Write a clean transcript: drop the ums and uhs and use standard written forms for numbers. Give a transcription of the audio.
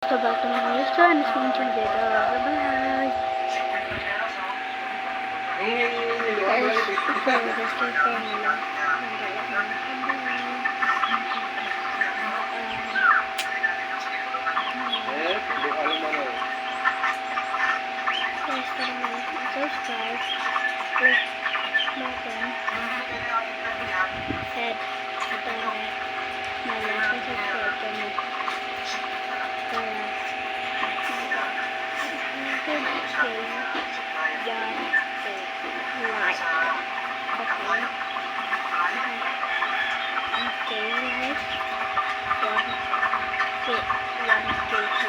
Welcome back to my restaurant. It's me, Jun Dito. Bye-bye. Guys, ito, just kay Pamela. Guys, parang subscribe, click button, head, para subscribe kami. Para good say yan like. Okay, like 1K